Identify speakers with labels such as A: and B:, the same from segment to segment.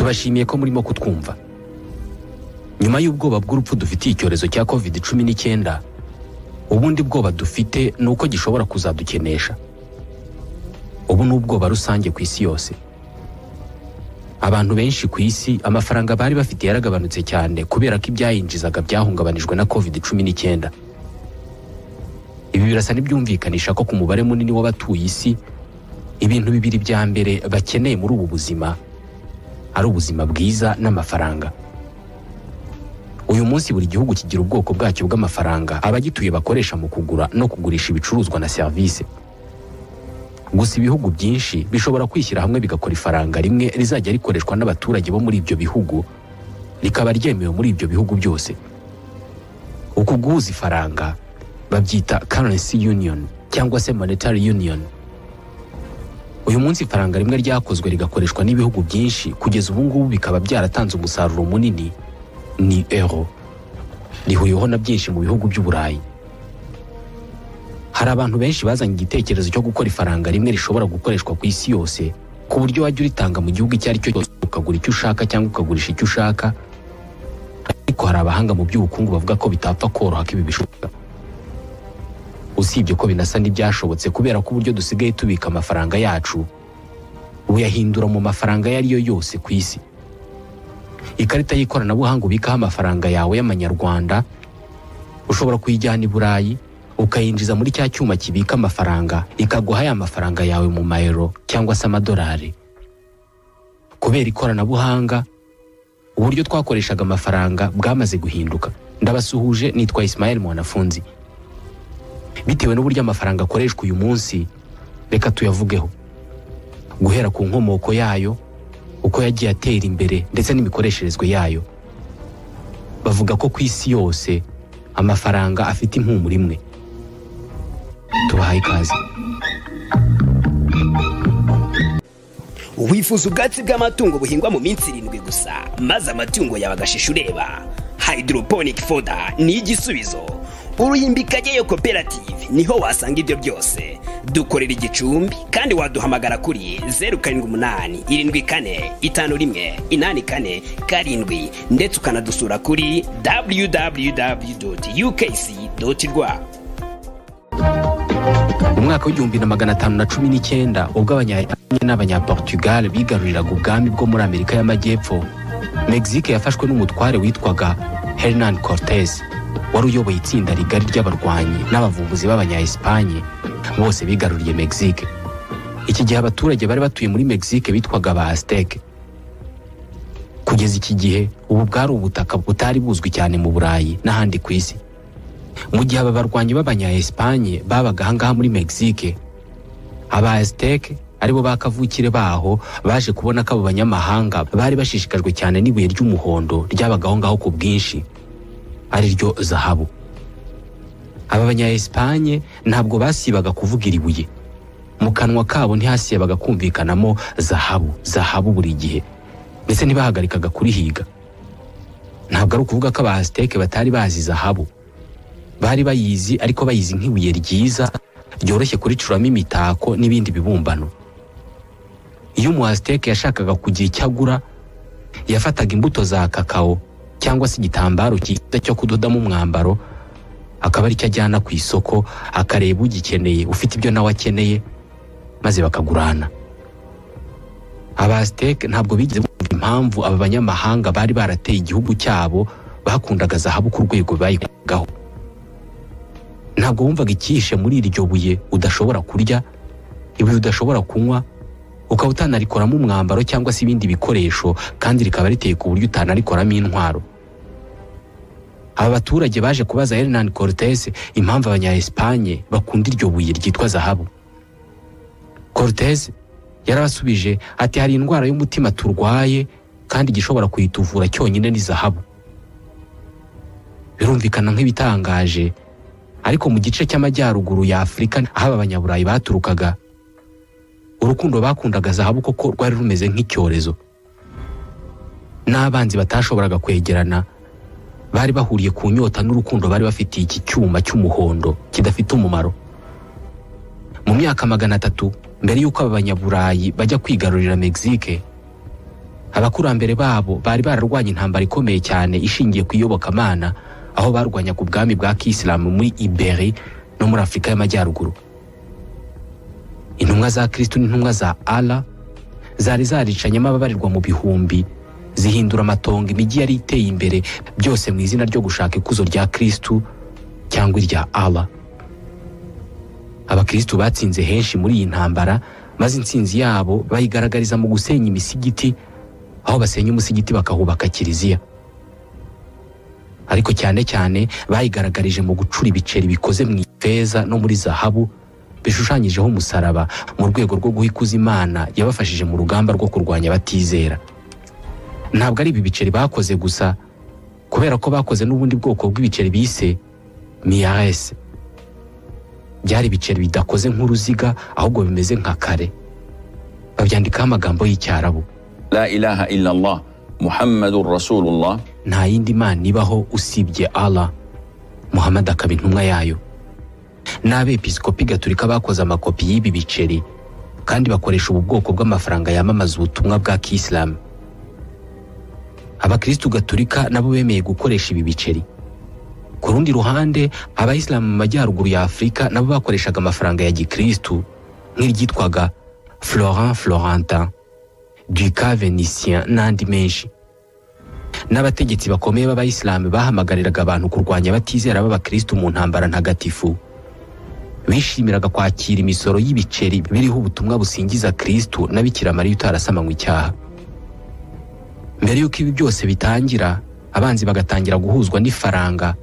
A: tubashimiye ko murimo kutwumva. Nyuma y'ubwoba bw'urupfu dufitiye icyorezo cya COVID-19, ubundi bwoba dufite ni uko gishobora kuzadukenesha. Ubu ni ubwoba rusange ku isi yose. Abantu benshi ku isi amafaranga bari bafite yaragabanutse cyane kubera ko ibyayinjizaga byahungabanijwe na COVID-19. Ibi birasa n'ibyumvikanisha ko ku mubare munini w'abatuye isi ibintu bibiri bya mbere bakeneye muri ubu buzima ari ubuzima bwiza n'amafaranga. Uyu munsi buri gihugu kigira ubwoko bwacyo bw'amafaranga abagituye bakoresha mu kugura no kugurisha ibicuruzwa na serivisi. Gusa ibihugu byinshi bishobora kwishyira hamwe bigakora ifaranga rimwe rizajya rikoreshwa n'abaturage bo muri ibyo bihugu, rikaba ryemewe muri ibyo bihugu byose. Uku guhuza ifaranga babyita currency union cyangwa se monetary union. Uyu munsi ifaranga rimwe ryakozwe rigakoreshwa n'ibihugu byinshi kugeza ubu ngubu bikaba byaratanze umusaruro munini ni euro, rihuriweho na byinshi mu bihugu by'Uburayi. Hari abantu benshi bazanye igitekerezo cyo gukora ifaranga rimwe rishobora gukoreshwa ku isi yose, ku buryo wajya uritanga mu gihugu icyo ari cyo cyose ukagura icyo ushaka cyangwa ukagurisha icyo ushaka. Ariko hari abahanga mu by'ubukungu bavuga ko bitapfa koroha ko ibi bishoboka. Usibye ko binasa n'ibyashobotse kubera ko uburyo dusigaye tubika amafaranga yacu uyahindura mu mafaranga ayo ari yo yose ku isi. Ikarita y'ikoranabuhanga ubikaho amafaranga yawe y'amanyarwanda ushobora kuyijyana i Burayi ukayinjiza muri cya cyuma kibika amafaranga ikaguha ya mafaranga yawe mu mayero cyangwa se amadolari. Kubera ikoranabuhanga uburyo twakoreshaga amafaranga bwamaze guhinduka. Ndabasuhuje, nitwa Ismael Mwanafunzi. Bitewe n'uburyo amafaranga akoreshwa uyu munsi, reka tuyavugeho. Guhera ku nkomoko yayo, uko yagiye atera imbere ndetse n'imikoresherezwe yayo. Bavuga ko ku isi yose amafaranga afite impumuro imwe. Tubahaye ikaze.
B: Wifuza ubwatsi bw'amatungo buhingwa mu minsi 7 gusa maze amatungo yawe agashisha ureba? Hydroponic fodder ni igisubizo. Uruyimbikageyo Cooperative niho wasanga ibyo byose. Dukorera Igicumbi kandi waduhamagara kuri 0788545184 ndetse ukanadusura kuri www.ukc.rwa.
A: Umwaka w'1519 ubwo Abanya-Espagne n'Abanya-Portugal bigaruriraga ubwami bwo muri Amerika y'Amajyepfo, Mexique yafashwe n'umutware witwaga Hernán Cortés, wari uyoboye itsinda rigari ry'abarwanyi n'abavumbuzi b'Abanya-Espagne bose bigaruriye Mexique. Iki gihe abaturage bari batuye muri Mexique bitwaga ba Aztec. Kugeza iki gihe ubu bwari ubutaka butari buzwi cyane mu Burayi n'ahandi ku isi. Mu gihe aba barwanyi b'Abanya-Espagne babaga ahangaha muri Mexique, aba Aztec aribo bakavukire baho baje kubona ko abo banyamahanga bari bashishikajwe cyane n'ibuye ry'umuhondo ryabagaho ngaho ku bwinshi, ari ryo zahabu. Aba Banya-Espagne ntabwo basibaga kuvuga iri buye. Mu kanwa kabo ntihasibaga kumvikanamo zahabu buri gihe, ndetse ntibahagarikaga kurihiga. Ntabwo ari ukuvuga ko aba Aztec batari bazi zahabu. Bari bayizi, ariko bayizi nk'ibuye ryiza ryoroshye kuricuramo imitako n'ibindi bibumbano. Iyo umu Aztec yashakaga kugira icyo agura, yafataga imbuto za kakao cyangwa se igitambaro cyiza cyo kudodamo umwambaro, akaba ari cyo ajyana ku isoko akareba ugikeneye ufite ibyo nawe akeneye, maze bakagurana. Aba Aztec ntabwo bigeze bumva impamvu aba banyamahanga bari barateye igihugu cyabo bakundaga zahabu ku rwego bayikagaho. Ntabwo bumvaga ikihishe muri iryo buye udashobora kurya, ibuye udashobora kunywa, ukaba utanarikoramo umwambaro cyangwa se ibindi bikoresho, kandi rikaba riteye ku buryo utanarikoramo intwaro. Aba baturage baje kubaza Hernán Cortés impamvu Abanya-Espagne bakunda iryo buye ryitwa zahabu. Cortés yarabasubije ati hari indwara y'umutima turwaye kandi igishobora kuyituvura cyonyine ni zahabu. Birumvikana nk'ibitangaje, ariko mu gice cy'amajyaruguru ya Afurika aho Abanyaburayi baturukaga, urukundo bakundaga zahabu koko rwari rumeze nk'icyorezo. N'abanzi batashoboraga kwegerana bari bahuriye ku nyota n'urukundo bari bafitiye iki cyuma cy'umuhondo kidafite umumaro. Mu myaka 300 mbere y'uko aba Banyaburayi bajya kwigarurira Mexique, abakurambere babo bari bararwanya intambara ikomeye cyane ishingiye ku iyobokamana, aho barwanyaga ubwami bwa Kisilamu muri Iberi no muri Afurika y'Amajyaruguru. Intumwa za Kristo n'intumwa za Allah zari zaricanyemo ababarirwa mu bihumbi, zihindura amatongo imijyi yari iteye imbere, byose mu izina ryo gushaka ikuzo rya Kristo cyangwa irya Allah. Abakristo batsinze henshi muri iyi ntambara, maze intsinzi yabo bayigaragariza mu gusenya imisigiti, aho basenya umusigiti bakahubaka kiliziya. Ariko cyane cyane bayigaragarije mu gucura ibiceri bikoze mu ifeza no muri zahabu bishushanyijeho umusaraba, mu rwego rwo guhikuza Imana yabafashije mu rugamba rwo kurwanya abatizera. Ntabwo ari ibi biceri bakoze gusa, kubera ko bakoze n'ubundi bwoko bw'ibiceri bise miyares. Byari ibiceri bidakoze nk'uruziga, ahubwo bimeze nka kare, babyandikaho amagambo y'Icyarabu:
C: La ilaha illallah Muhammadur Rasulullah.
A: Nta yindi Mana ibaho usibye Allah, Muhammad akaba intumwa yayo. N'abepiskopi Gatolika bakoze amakopi y'ibi biceri, kandi bakoresha ubu bwoko bw'amafaranga yamamaza ubutumwa bwa Kisilamu. Abakristo Gatolika nabo bemeye gukoresha ibi biceri. Ku rundi ruhande, Abayisilamu mu majyaruguru ya Afurika nabo bakoreshaga amafaranga ya Gikristo nk'iryitwaga Florent Florentin, Ducat Vénitien n'andi menshi. N'abategetsi bakomeye b'Abayisilamu bahamagariraga abantu kurwanya abatizera b'Abakristo mu ntambara ntagatifu. Bishimiraga kwakira imisoro y'ibiceri biriho ubutumwa busingiza Kristo na Bikira Mariya utarasamanywe icyaha. Mbere y'uko ibi byose bitangira, abanzi bagatangira guhuzwa n'ifaranga.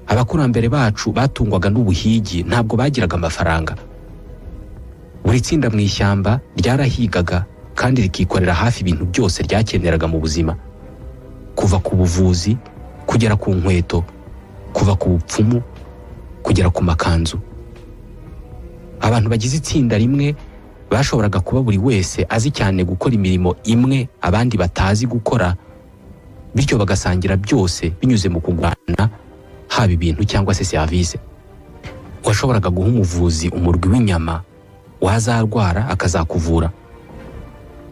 A: Abakurambere bacu batungwaga n'ubuhigi, ntabwo bagiraga amafaranga. Buri tsinda mu ishyamba ryarahigaga kandi rikikorera hafi ibintu byose ryakeneraga mu buzima, kuva ku buvuzi kugera ku nkweto, kuva ku bupfumu kugera ku makanzu. Abantu bagize itsinda rimwe bashoboraga kuba buri wese azi cyane gukora imirimo imwe abandi batazi gukora, bityo bagasangira byose binyuze mu kugwana, haba ibintu cyangwa se serivisi. Washoboraga guha umuvuzi umurwi w'inyama, wazarwara akazakuvura.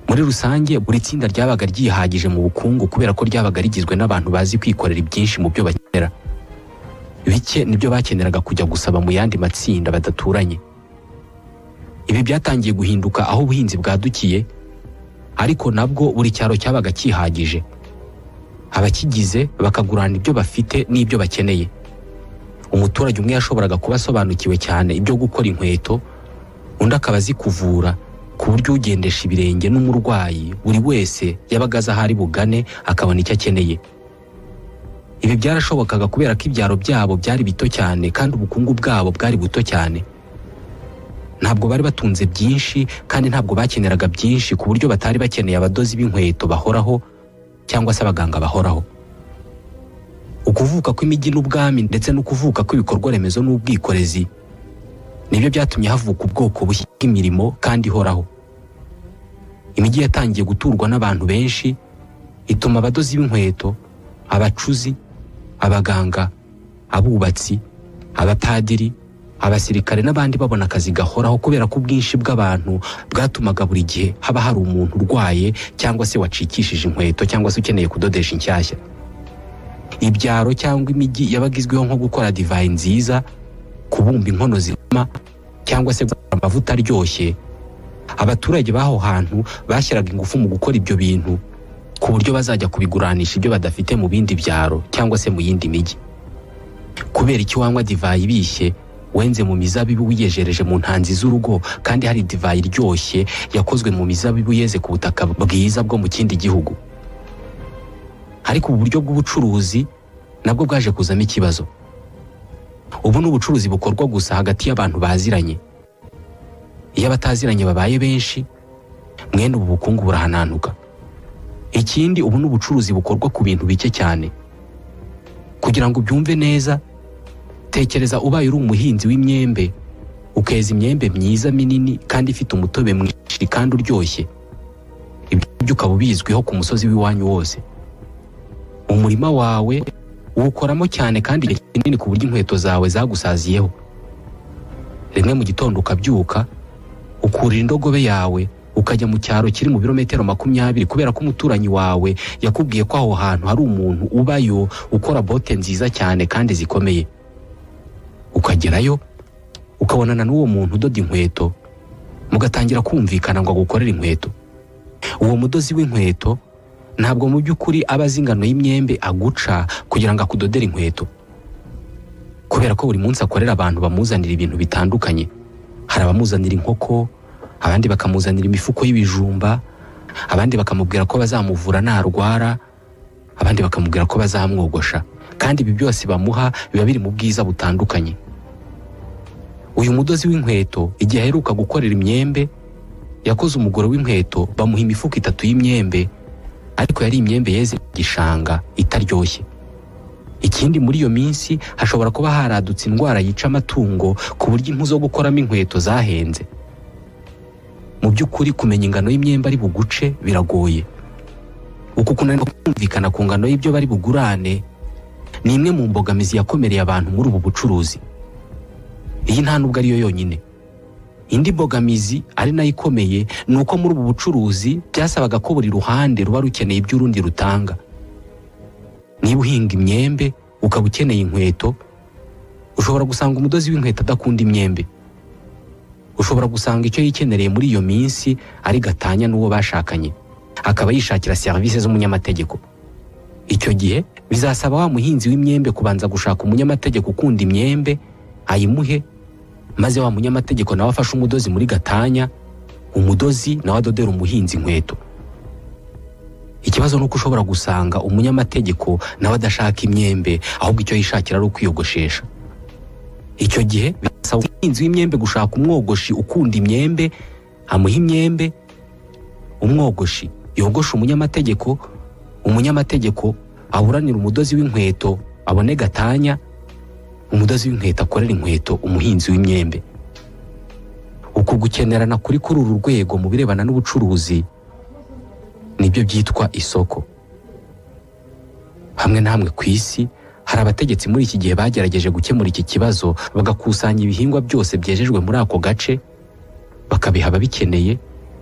A: Muri rusange, buri tsinda ryabaga ryihagije mu bukungu kubera ko ryabaga rigizwe n'abantu bazi kwikorera ibyinshi mu byo bakenera. Bike nibyo bakeneraga kujya gusaba mu yandi matsinda badaturanye. Ibi byatangiye guhinduka aho ubuhinzi bwadukiye, ariko nabwo buri cyaro cyabaga cyihagije. Abakigize bakagurana ibyo bafite n'ibyo bakeneye. Umuturage umwe yashoboraga kuba asobanukiwe cyane ibyo gukora inkweto, undi akaba azi kuvura, ku buryo ugendesha ibirenge n'umurwayi buri wese yabaga azi ahari bugane akabona icyo akeneye. Ibi byarashobokaga kubera ko ibyaro byabo byari bito cyane kandi ubukungu bwabo bwari buto cyane. Ntabwo bari batunze byinshi kandi ntabwo bakeneraga byinshi, ku buryo batari bakeneye abadozi b'inkweto bahoraho cyangwa se abaganga bahoraho. Ukuvuka kw'imijyi n'ubwami ndetse no kuvuka kw'ibikorwa remezo n'ubwikorezi nibyo byatumye havuka ubwoko bushya bw'imirimo kandi ihoraho. Imijyi yatangiye guturwa n'abantu benshi, ituma abadozi b'inkweto, abacuzi, abaganga, abubatsi, abapadiri, abasirikare n'abandi babona akazi gahoraho, kubera ko ubwinshi bw'abantu bwatumaga buri gihe haba hari umuntu urwaye cyangwa se wacikishije inkweto cyangwa se ukeneye kudodesha inshyashya. Ibyaro cyangwa imijyi yabagizweho nko gukora divayi nziza, kubumba inkono zirama cyangwa se gukora amavuta aryoshye. Abaturage b'aho hantu bashyiraga ingufu mu gukora ibyo bintu, ku buryo bazajya kubiguranisha ibyo badafite mu bindi byaro cyangwa se mu yindi mijyi. Kubera iki wanywa divayi ibishye wenze mu mizabibu wiyejereje mu ntanzi z'urugo, kandi hari divayi iryoshye yakozwe mu mizabibu yeze ku butaka bwiza bwo mu kindi gihugu? Ariko ubu buryo bw'ubucuruzi nabwo bwaje kuzamo ikibazo. Ubu ni ubucuruzi bukorwa gusa hagati y'abantu baziranye. Iyo abataziranye babaye benshi, mwene ubu bukungu burahananuka. Ikindi, ubu ni ubucuruzi bukorwa ku bintu bike cyane. Kugira ngo ubyumve neza, tekereza ubaye uri umuhinzi w'imyembe, ukeza imyembe myiza minini kandi ifite umutobe mwinshi kandi uryoshye. Ibyo ukaba ubizwiho ku musozi w'iwanyu wose. Umurima wawe uwukoramo cyane kandi kinini ku buryo inkweto zawe zagusaziyeho. Rimwe mu gitondo ukabyuka, ukurira indogobe yawe ukajya mu cyaro kiri mu birometero 20 kubera ko umuturanyi wawe yakubwiye ko aho hantu hari umuntu ubayo ukora bote nziza cyane kandi zikomeye. Ukagerayo ukabonana n'uwo muntu udoda inkweto, mugatangira kumvikana ngo agukorere inkweto. Uwo mudozi w'inkweto ntabwo mu by'ukuri aba azi ingano y'imyembe aguca kugira ngo akudodere inkweto, kubera ko buri munsi akorera abantu bamuzanira ibintu bitandukanye. Hari abamuzanira inkoko, abandi bakamuzanira imifuko y'ibijumba, abandi bakamubwira ko bazamuvura narwara, abandi bakamubwira ko bazamwogosha, kandi ibi byose bamuha biba biri mu bwiza butandukanye. Uyu mudozi w'inkweto igihe aheruka gukorera imyembe yakoze umugore w'inkweto bamuha imifuko 3 y'imyembe, ariko yari imyembe yeze gishanga itaryoshye. Ikindi muri iyo minsi hashobora kuba haradutse indwara yica amatungo ku buryo impu zo gukoramo inkweto zahenze. Mu by'ukuri kumenya ingano y'imyembe ari buguce biragoye. Uku kunanirwa kumvikana ku ngano y'ibyo bari bugurane ni imwe mu mbogamizi yakomereye abantu muri ubu bucuruzi. Iyi nta nubwo ari yo yonyine. Indi mbogamizi ari nayo ikomeye ni uko muri ubu bucuruzi byasabaga ko buri ruhande ruba rukeneye ibyo urundi rutanga. Niba uhinga imyembe ukaba ukeneye inkweto, ushobora gusanga umudozi w'inkweto adakunda imyembe. Ushobora gusanga icyo yikenereye muri iyo minsi ari gatanya n'uwo bashakanye, akaba yishakira serivisi z'umunyamategeko. Icyo gihe bizasaba wa muhinzi w'imyembe kubanza gushaka umunyamategeko ukunda imyembe ayimuhe, maze wa munyamategeko nawe afashe umudozi muri gatanya, umudozi nawe adodera umuhinzi inkweto. Ikibazo nuko ushobora gusanga umunyamategeko nawe adashaka imyembe, ahubwo icyo yishakira ari ukwiyogoshesha. Icyo gihe bisaba umuhinzi w'imyembe gushaka umwogoshi ukunda imyembe, amuha imyembe, umwogoshi yogosha umunyamategeko, umunyamategeko aburanira umudozi w'inkweto abone gatanya, umudozi w'inkweto akorera inkweto umuhinzi w'imyembe. Uku gukenerana kuri uru rwego mu birebana n'ubucuruzi nibyo byitwa isoko. Hamwe na hamwe ku isi hari abategetsi muri iki gihe bagerageje gukemura iki kibazo, bagakusanya ibihingwa byose byejejwe muri ako gace bakabiha ababikeneye.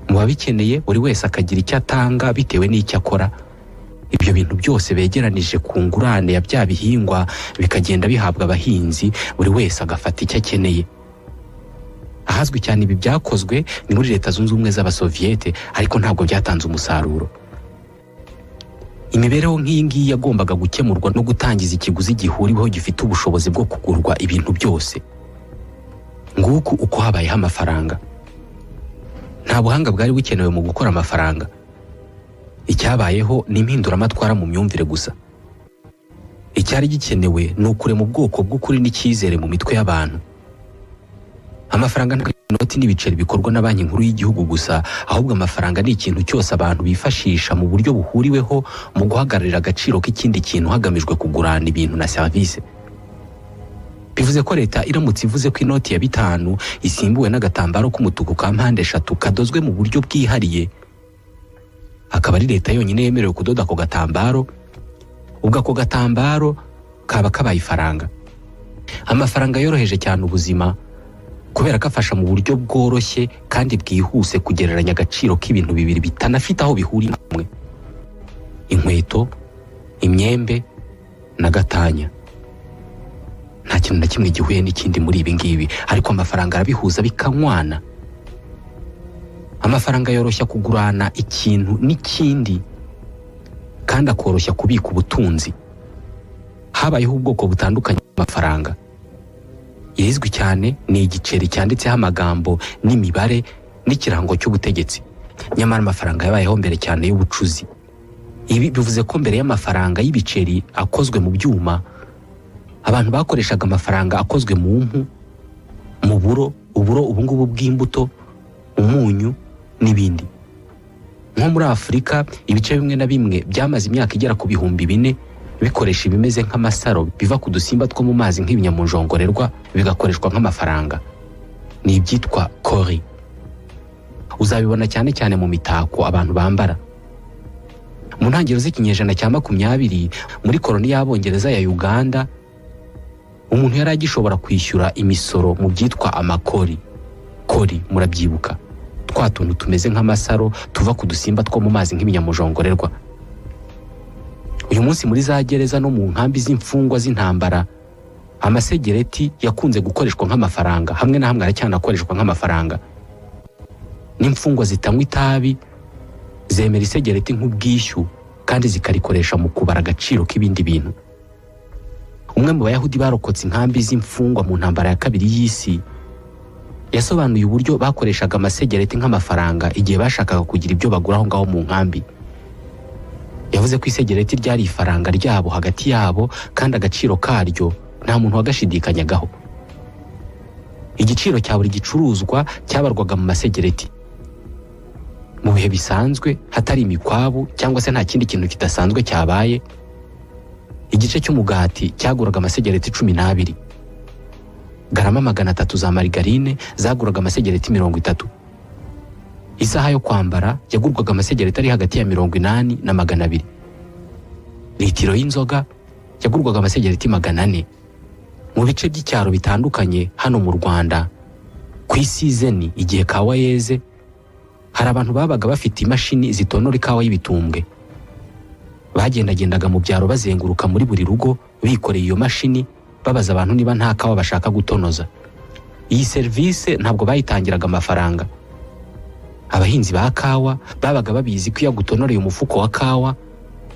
A: Mu babikeneye buri wese akagira icyo atanga bitewe n'icyo akora. Ibyo bintu byose begeranije ku ngurane ya bya bihingwa bikagenda bihabwa abahinzi, buri wese agafata icyo akeneye. Ahazwi cyane ibi byakozwe ni muri Leta Zunze Ubumwe z'Abasoviyete, ariko ntabwo byatanze umusaruro. Imibereho nk'iyi ngiyi yagombaga gukemurwa no gutangiza ikiguzi gihuriweho gifite ubushobozi bwo kugurwa ibintu byose. Nguku uko habayeho amafaranga. Nta buhanga bwari bukenewe mu gukora amafaranga. Icyabayeho ni impinduramatwara mu myumvire gusa. Icyari gikenewe ni ukurema ubwoko bw'ukuri n'icyizere mu mitwe y'abantu. Amafaranga ntabwo inoti n'ibiceri bikorwa na banki nkuru y'igihugu gusa, ahubwo amafaranga ni ikintu cyose abantu bifashisha mu buryo buhuriweho mu guhagararira agaciro k'ikindi kintu hagamijwe kugurana ibintu na serivisi. Bivuze ko leta iramutse ivuze ko inoti ya 5 isimbuwe n'agatambaro k'umutuku ka mpande 3 kadozwe mu buryo bwihariye, akaba ari leta yonyine yemerewe kudoda ako gatambaro, ubwo ako gatambaro kaba kabaye ifaranga. Amafaranga yoroheje cyane ubuzima kubera ko afasha mu buryo bworoshye kandi bwihuse kugereranya agaciro k'ibintu bibiri bitanafite aho bihuriye hamwe: inkweto, imyembe na gatanya. Nta kintu na kimwe gihuye n'ikindi muri ibi ngibi, ariko amafaranga arabihuza bikanywana. Amafaranga yoroshya kugurana ikintu n'ikindi kandi akoroshya kubika ubutunzi. Habayeho ubwoko butandukanye bw'amafaranga. Yizwi cyane ni igiceri cyanditseho amagambo n'imibare n'ikirango cy'ubutegetsi. Nyamara amafaranga yabayeho mbere cyane y'ubucuzi. Ibi bivuze ko mbere y'amafaranga y'ibiceri akozwe mu byuma, abantu bakoreshaga amafaranga akozwe mu mpu, mu uburo ubu ngubu bw'imbuto, umunyu n'ibindi. Nko muri Afurika ibice bimwe na bimwe byamaze imyaka igera ku 4,000 bikoresha ibimeze nk'amasaro biva ku dusimba two mu mazi nk'ibinyamunjongorerwa bigakoreshwa nk'amafaranga. Ni ibyitwa kori. Uzabibona cyane cyane mu mitako abantu bambara. Mu ntangiriro z'ikinyejana cya 20 muri koloni y'Abongereza ya Uganda, umuntu yari agishobora kwishyura imisoro mu byitwa amakori. Kori murabyibuka. twa tuntu tumeze nk'amasaro tuva ku dusimba two mu mazi nk'ibinyamujongorerwa. Uyu munsi muri za gereza no mu nkambi z'imfungwa z'intambara, amasegereti yakunze gukoreshwa nk'amafaranga, hamwe na hamwe aracyanakoreshwa nk'amafaranga. N'imfungwa zitanywa itabi zemera isegereti nk'ubwishyu kandi zikarikoresha mu kubara agaciro k'ibindi bintu. Umwe mu Bayahudi barokotse inkambi z'imfungwa mu ntambara ya kabiri y'isi yasobanuye uburyo bakoreshaga amasegereti nk'amafaranga igihe bashakaga kugira ibyo bagura aho ngaho mu nkambi. Yavuze ko isegereti ryari ifaranga ryabo hagati yabo kandi agaciro karyo nta muntu wagashidikanyagaho. Igiciro cya buri gicuruzwa cyabarwaga mu masegereti. Mu bihe bisanzwe hatari imikwabu cyangwa se nta kindi kintu kidasanzwe cyabaye, igice cy'umugati cyaguraga amasegereti 12. Garama 300 za marigarine zaguraga amasegereti 30. Isaha yo kwambara yagurwaga amasegereti ari hagati ya 80 na 200. Litiro y'inzoga yagurwaga amasegereti 400. Mu bice by'icyaro bitandukanye hano mu Rwanda, ku isizeni igihe kawa yeze, hari abantu babaga bafite imashini zitonora ikawa y'ibitumbwe. Bagendagendaga mu byaro bazenguruka muri buri rugo bikoreye iyo mashini, babaza abantu niba nta kawa bashaka gutonoza. Iyi service ntabwo bayitangiraga amafaranga. Abahinzi ba kawa babaga babizi ko iyo gutonoreye umufuko wa kawa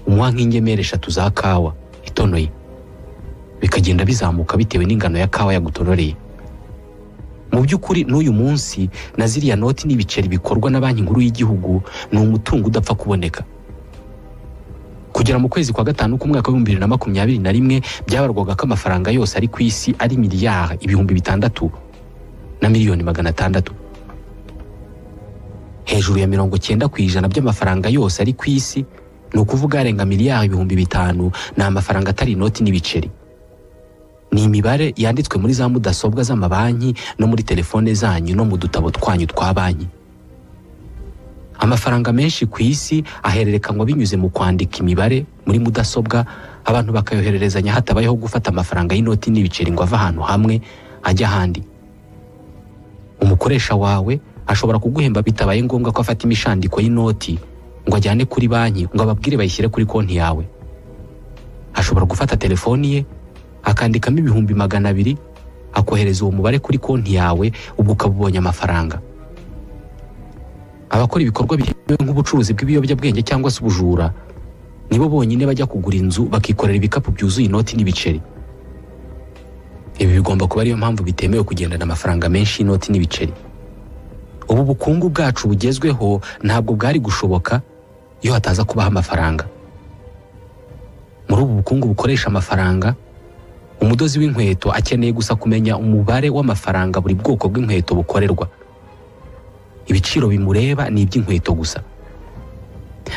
A: umuha nk'ingemere 3 za kawa itonoye, bikagenda bizamuka bitewe n'ingano ya kawa yagutonoreye. Mu by'ukuri n'uyu munsi na ziriya noti n'ibiceri bikorwa na Banki Nkuru y'Igihugu ni umutungo udapfa kuboneka. Kugera mu kwezi kwa gatanu k'umwaka wa 2021 byabarwaga ko amafaranga yose ari ku isi ari miliyari 600 na miliyoni 600. Hejuru ya 90% by'amafaranga yose ari ku isi, ni ukuvuga arenga miliyari 500 na amafaranga atari inoti n'ibiceri. Ni imibare yanditswe muri za mudasobwa z'amabanki no muri telefone zanyu no mu dutabo twanyu twa banki. Amafaranga menshi ku isi ahererekanwa binyuze mu kwandika imibare muri mudasobwa, abantu bakayohererezanya hatabayeho gufata amafaranga y'inoti n'ibiceri ngo ava ahantu hamwe ajya ahandi. Umukoresha wawe ashobora kuguhemba bitabaye ngombwa ko afata imishandiko y'inoti ngo ajyane kuri banki ngo ababwire bayishyire kuri konti yawe. Ashobora gufata telefoni ye akandikamo 200,000 akohereza uwo mubare kuri konti yawe, ubwo ukabubonye amafaranga. Abakora ibikorwa bitewe nk'ubucuruzi bw'ibiyobyabwenge cyangwa se ubujura nibo bonyine bajya kugura inzu bakikorera ibikapu byuzuye inoti n'ibiceri. Ibi bigomba kuba ariyo mpamvu bitemewe kugendana amafaranga menshi y'inoti n'ibiceri. Ubu bukungu bwacu bugezweho ntabwo bwari gushoboka iyo hataza kubaho amafaranga. Muri ubu bukungu bukoresha amafaranga, umudozi w'inkweto akeneye gusa kumenya umubare w'amafaranga buri bwoko bw'inkweto bukorerwa. Ibiciro bimureba ni iby'inkweto gusa.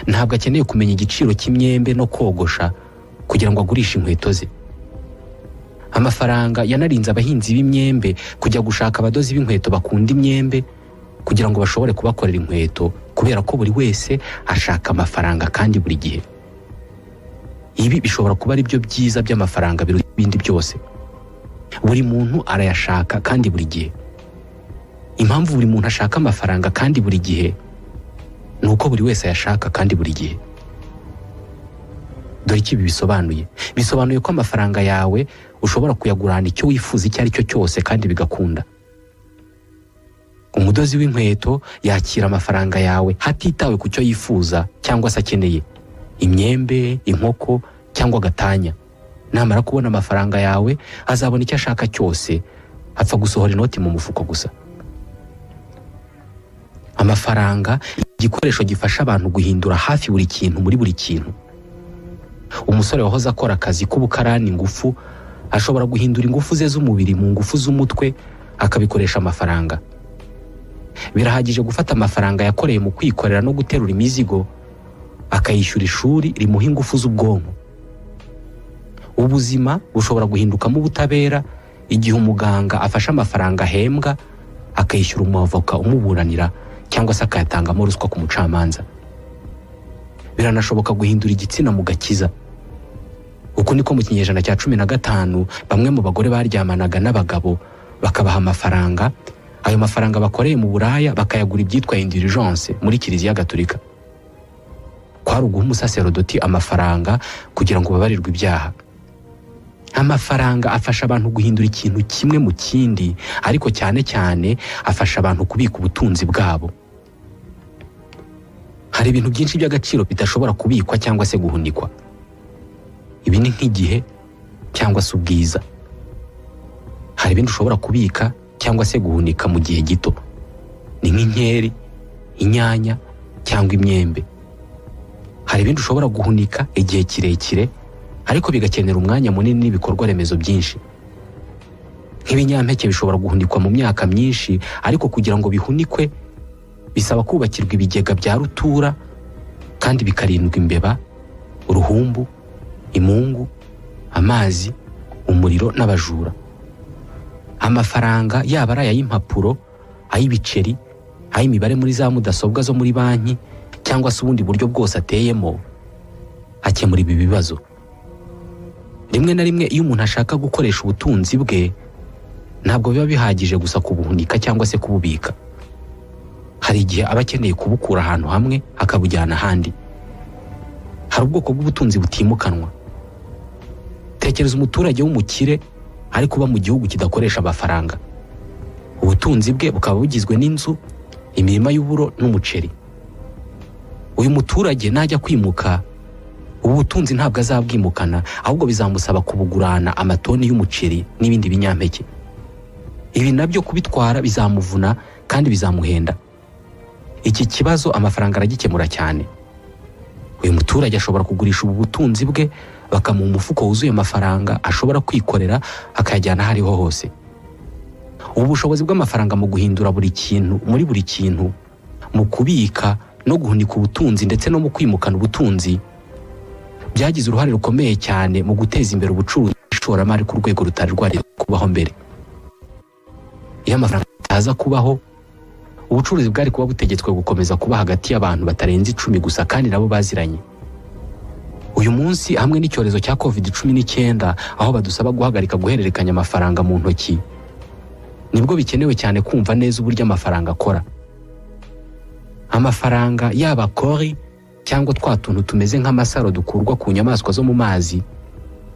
A: Ntabwo akeneye kumenya igiciro cy'imyembe no kogosha kugira ngo agurishe inkweto ze. Amafaranga yanarinze abahinzi b'imyembe kujya gushaka abadozi b'inkweto bakunda imyembe kugira ngo bashobore kubakorera inkweto, kubera ko buri wese ashaka amafaranga kandi buri gihe. Ibi bishobora kuba ari byo byiza by'amafaranga biruta ibindi byose. Buri muntu arayashaka kandi buri gihe. Impamvu buri muntu ashaka amafaranga kandi buri gihe ni uko buri wese ayashaka kandi buri gihe. Dore iki bisobanuye. Bisobanuye ko amafaranga yawe ushobora kuyagurana icyo wifuza icyo ari cyo cyose kandi bigakunda. Umudozi w'inkweto yakira amafaranga yawe hatitawe ku cyo yifuza cyangwa se akeneye: imyembe, inkoko cyangwa gatanya. Namara kubona amafaranga yawe azabona icyo ashaka cyose, apfa gusohora inoti mu mufuko gusa. Amafaranga igikoresho gifasha abantu guhindura hafi buri kintu muri buri kintu. Umusore wahoze akora akazi k'ubukarani ingufu ashobora guhindura ingufu ze z'umubiri mu ngufu z'umutwe akabikoresha amafaranga. Birahagije gufata amafaranga yakoreye mu kwikorera no guterura imizigo akayishyura ishuri rimuha ingufu z'ubwonko. Ubuzima bushobora guhindukamo ubutabera igihe umuganga afashe amafaranga ahembwa akayishyura umwavoka umuburanira cyangwa se akayatangamo ruswa ku mucamanza. Biranashoboka guhindura igitsina mu gakiza. Uko niko mu kinyejana cya 15 bamwe mu bagore baryamanaga n'abagabo bakabaha amafaranga ayo mafaranga bakoreye mu Buraya bakayagura ibyitwa indulgence muri Kiliziya Gatolika. Kwari uguha umusaserodoti amafaranga kugira ngo babarirwe ibyaha. Amafaranga afasha abantu guhindura ikintu kimwe mu kindi, ariko cyane cyane afasha abantu kubika ubutunzi bwabo. Hari ibintu byinshi by'agaciro bidashobora kubikwa cyangwa se guhunikwa. Ibi ni nk'igihe cyangwa se ubwiza. Hari ibintu ushobora kubika cyangwa se guhunika mu gihe gito. Ni nk'inkeri, inyanya cyangwa imyembe. Hari ibintu ushobora guhunika igihe kirekire, ariko bigakenera umwanya munini n'ibikorwa remezo byinshi. Nk'ibinyampeke bishobora guhunikwa mu myaka myinshi, ariko kugira ngo bihunikwe bisaba kubakirwa ibigega bya rutura kandi bikarindwa imbeba, uruhumbu, imungu, amazi, umuriro n'abajura. Amafaranga yaba ari ay'impapuro, ay'ibiceri, ay'imibare muri za mudasobwa zo muri banki cyangwa se ubundi buryo bwose ateyemo, akemura ibi bibazo. Rimwe na rimwe iyo umuntu ashaka gukoresha ubutunzi bwe, ntabwo biba bihagije gusa kubuhunika cyangwa se kububika. Hari igihe aba akeneye kubukura ahantu hamwe akabujyana ahandi. Hari ubwoko bw'ubutunzi butimukanwa. Tekereza umuturage w'umukire ari kuba mu gihugu kidakoresha amafaranga. Ubutunzi bwe bukaba bugizwe n'inzu, imirima y'uburo n'umuceri. Uyu muturage najya kwimuka, ubu butunzi ntabwo azabwimukana, ahubwo bizamusaba kubugurana amatoni y'umuceri n'ibindi binyampeke. Ibi nabyo kubitwara bizamuvuna kandi bizamuhenda. Iki kibazo amafaranga aragikemura cyane. Uyu muturage ashobora kugurisha ubu butunzi bwe bakamuha umufuko wuzuye amafaranga ashobora kwikorera akayajyana aho ariho hose. Ubu bushobozi bw'amafaranga mu guhindura buri kintu muri buri kintu, mu kubika no guhunika ubutunzi ndetse no mu kwimukana ubutunzi, byagize uruhare rukomeye cyane mu guteza imbere ubucuruzi n'ishoramari ku rwego rutari rwari kubaho mbere. Iyo amafaranga ataza kubaho, ubucuruzi bwari kuba butegetswe gukomeza kuba hagati y'abantu batarenze 10 gusa kandi nabo baziranye. Uyu munsi hamwe n'icyorezo cya COVID-19 aho badusaba guhagarika guhererekanya amafaranga mu ntoki, nibwo bikenewe cyane kumva neza uburyo amafaranga akora. Amafaranga yaba kori cyangwa twa tuntu tumeze nk'amasaro dukurwa ku nyamaswa zo mu mazi,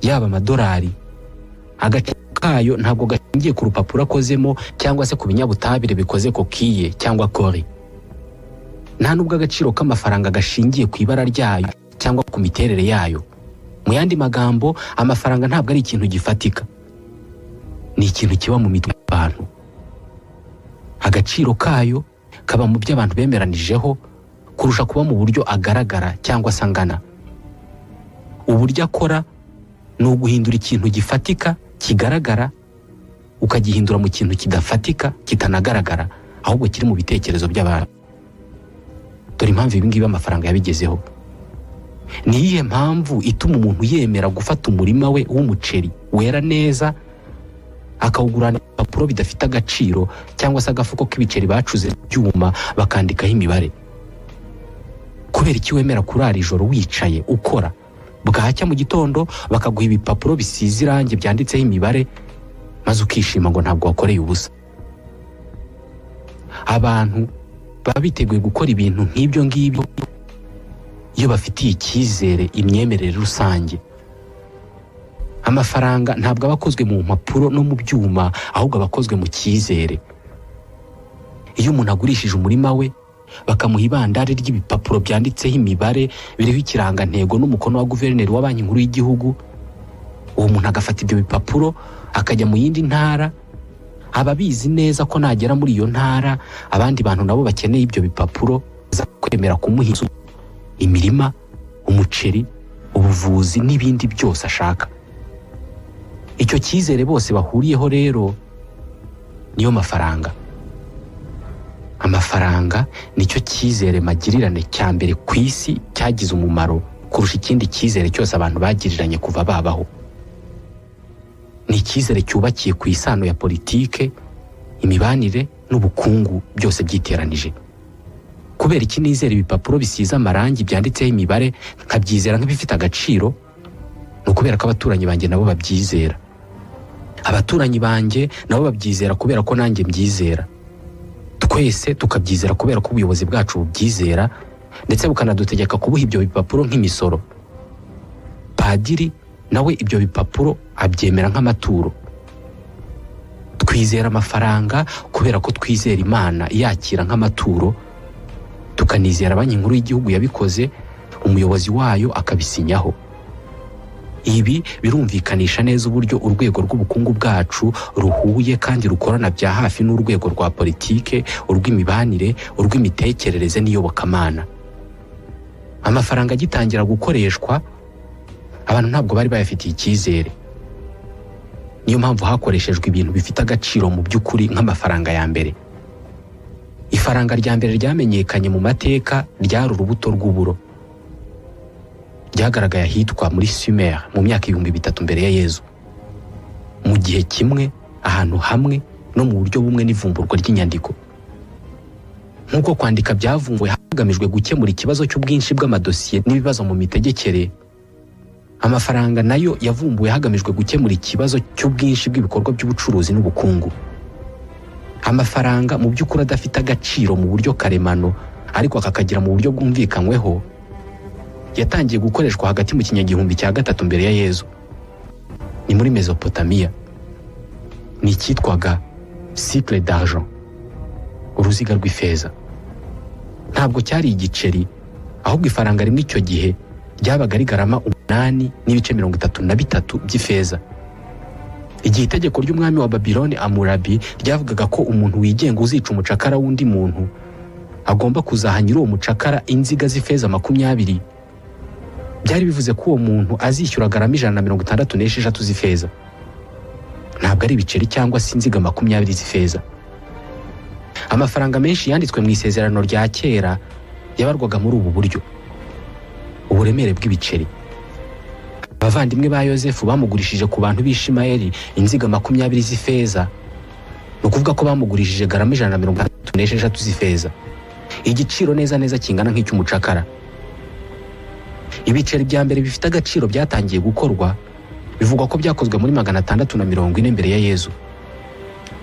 A: yaba amadolari, agaciro kayo ntabwo gashingiye ku rupapuro akozemo cyangwa se ku binyabutabire bikoze kokiye cyangwa kori. Nta nubwo agaciro k'amafaranga gashingiye ku ibara ryayo cyangwa ku miterere yayo. Mu yandi magambo, amafaranga ntabwo ari ikintu gifatika, ni ikintu kiba mu mitwe y'abantu. Agaciro kayo kaba mu byo abantu bemeranijeho kurusha kuba mu buryo agaragara cyangwa se angana. Uburyo akora ni uguhindura ikintu gifatika kigaragara ukagihindura mu kintu kidafatika kitanagaragara, ahubwo kiri mu bitekerezo by'abantu. Dore impamvu ibi ngibi amafaranga yabigezeho. Ni iyihe mpamvu ituma umuntu yemera gufata umurima we w'umuceri wera neza akawugurana ibipapuro bidafite agaciro cyangwa se agafuko k'ibiceri bacuze byuma bakandikaho imibare? Kubera iki wemera kurara ijoro wicaye ukora, bwacya mu gitondo bakaguha ibipapuro bisize irangi byanditseho imibare, maze ukishima ngo ntabwo wakoreye ubusa? Abantu baba biteguye gukora ibintu nk'ibyo ngibyo iyo bafitiye icyizere imyemerere rusange. Amafaranga ntabwo aba akozwe mu mpapuro no mu byuma, ahubwo aba akozwe mu cyizere. Iyo umuntu agurishije umurima we bakamuha ibandari ry'ibipapuro byanditseho imibare biriho ikirangantego n'umukono wa guverineri wa banki nkuru y'igihugu, uwo muntu agafata ibyo bipapuro akajya mu yindi ntara, aba abizi neza ko nagera muri iyo ntara abandi bantu nabo bakeneye ibyo bipapuro za kwemera kumuha inzu, imirima, umuceri, ubuvuzi n'ibindi byose ashaka. Icyo cyizere bose bahuriyeho rero niyo mafaranga. Amafaranga nicyo cyizere magirirane cya mbere ku isi cyagize umumaro kurusha ikindi cyizere cyose abantu bagiriranye kuva babaho. Ni icyizere cyubakiye ku isano ya politike, imibanire n'ubukungu byose byiteranije. Kubera iki nizera ibipapuro bisize amarangi byanditseho imibare nkabyizera nk'ibifite agaciro? Ni ukubera ko abaturanyi banjye nabo babyizera. Abaturanyi banjye nabo babyizera kubera ko nanjye mbyizera. twese tukabyizera kubera ko ubuyobozi bwacu bubyizera ndetse bukanadutegeka kubuha ibyo bipapuro nk'imisoro. Padiri nawe ibyo bipapuro abyemera nk'amaturo. Twizera amafaranga kubera ko twizera Imana yakira nk'amaturo, tukanizera banki nkuru y'igihugu yabikoze, umuyobozi wayo akabisinyaho. Ibi birumvikanisha neza uburyo urwego rw'ubukungu bwacu ruhuye kandi rukorana bya hafi n'urwego rwa politike, urw'imibanire, urw'imitekerereze n'iyobokamana. Amafaranga agitangira gukoreshwa, abantu ntabwo bari bayafitiye icyizere. Niyo mpamvu hakoreshejwe ibintu bifite agaciro mu by'ukuri nk'amafaranga ya mbere. Ifaranga rya mbere ryamenyekanye mu mateka ryari urubuto rw'uburo. Ryagaragaye ahitwa muri Sumer mu myaka 3000 mbere ya Yezu. Mu gihe kimwe, ahantu hamwe, no mu buryo bumwe n'ivumburwa ry'inyandiko. Nk'uko kwandika byavumbuwe hagamijwe gukemura ikibazo cy'ubwinshi bw'amadosiye n'ibibazo mu mitegekere, amafaranga nayo yavumbuwe hagamijwe gukemura ikibazo cy'ubwinshi bw'ibikorwa by'ubucuruzi n'ubukungu. Amafaranga mu by'ukuri adafite agaciro mu buryo karemano ariko akakagira mu buryo bwumvikanyweho, yatangiye gukoreshwa hagati mu kinyagihumbi cya 3 mbere ya Yezu. Ni muri Mesopotamiya. Ni icyitwaga cycle d'argent, uruziga rw'ifeza. Ntabwo cyari igiceri, ahubwo ifaranga rimwe icyo gihe ryabaga rigarama 8.33 by'ifeza. Igihe itegeko ry'umwami wa Babiloni Amurabi ryavugaga ko umuntu wigenga uzica umucakara w'undi muntu agomba kuzahanyira uwo mucakara inziga z'ifeza 20, byari bivuze ko uwo muntu azishyura garama 166 z'ifeza. Ntabwo ari ibiceri cyangwa se inziga 20 z'ifeza. Amafaranga menshi yanditswe mu isezerano rya kera yabarwaga muri ubu buryo. Uburemere bw'ibiceri. Abavandimwe ba Yosefu bamugurishije ku bantu b'Ishimayeli inziga 20 z'ifeza. No kuvuga ko bamugurishije garama 166 z'ifeza. Igiciro neza kingana nk'icy'umucakara. Ibiceri bya mbere bifite agaciro byatangiye gukorwa, bivugwa ko byakozwe muri 640 mbere ya Yezu.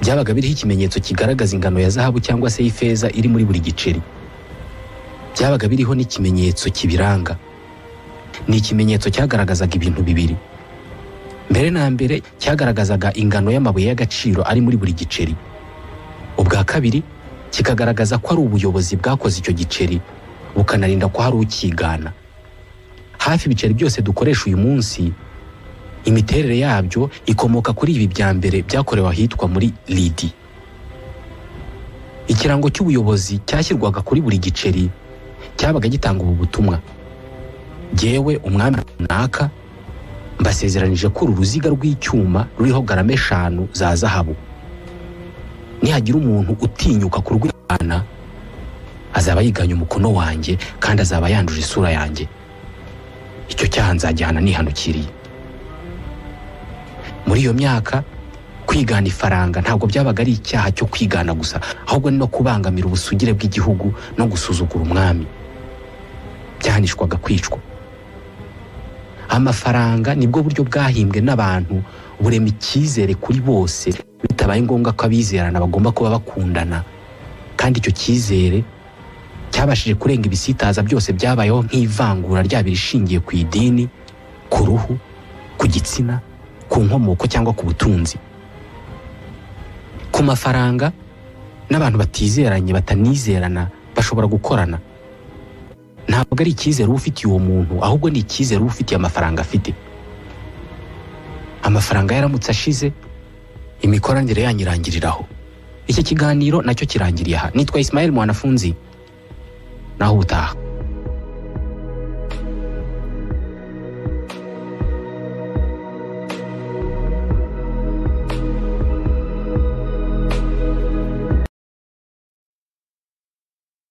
A: Byabaga biriho ikimenyetso kigaragaza ingano ya zahabu cyangwa se y'ifeza iri muri buri giceri. Byabaga biriho n'ikimenyetso kibiranga. Ni ikimenyetso cyagaragazaga ibintu bibiri. Mbere na mbere cyagaragazaga ingano y'amabuye y'agaciro ari muri buri giceri. Ubwa kabiri kikagaragaza ko ari ubuyobozi bwakoze icyo giceri, bukanarinda ko hari ukigana. Hafi ibiceri byose dukoresha uyu munsi, imiterere yabyo ikomoka kuri ibi bya mbere byakorewe ahitwa muri Lidi. Ikirango cy'ubuyobozi cyashyirwaga kuri buri giceri cyabaga gitanga ubu butumwa: Jyewe umwami runaka mbasezeranije ko uru ruziga rw'icyuma ruriho garama 5 za zahabu. Nihagira umuntu utinyuka kurwirana, azaba yiganye umukono wanjye kandi azaba yanduje isura yanjye. Icyo cyaha nzajyana nihanukiriye. Muri iyo myaka kwigana ifaranga ntabwo byabaga ari icyaha cyo kwigana gusa, ahubwo no kubangamira ubusugire bw'igihugu no gusuzugura umwami. Byahanishwaga kwicwa. Amafaranga nibwo buryo bwahimbwe n'abantu burema icyizere kuri bose, bitabaye ngombwa ko abizerana bagomba kuba bakundana. Kandi icyo cyizere cyabashije kurenga ibisitaza byose byabayeho nk'ivangura ryabiri rishingiye ku idini, ku ruhu, ku gitsina, ku nkomoko cyangwa ku butunzi. Ku mafaranga n'abantu batizeranye batanizerana bashobora gukorana. Ntabwo ari icyizere ufitiye uwo muntu, ahubwo ni icyizere ufitiye amafaranga afite. Amafaranga yaramutse ashize, imikoranire yanyirangiriraho. Iki kiganiro nacyo kirangiriye aha. Nitwa Ismael Mwanafunzi. Naho utaha.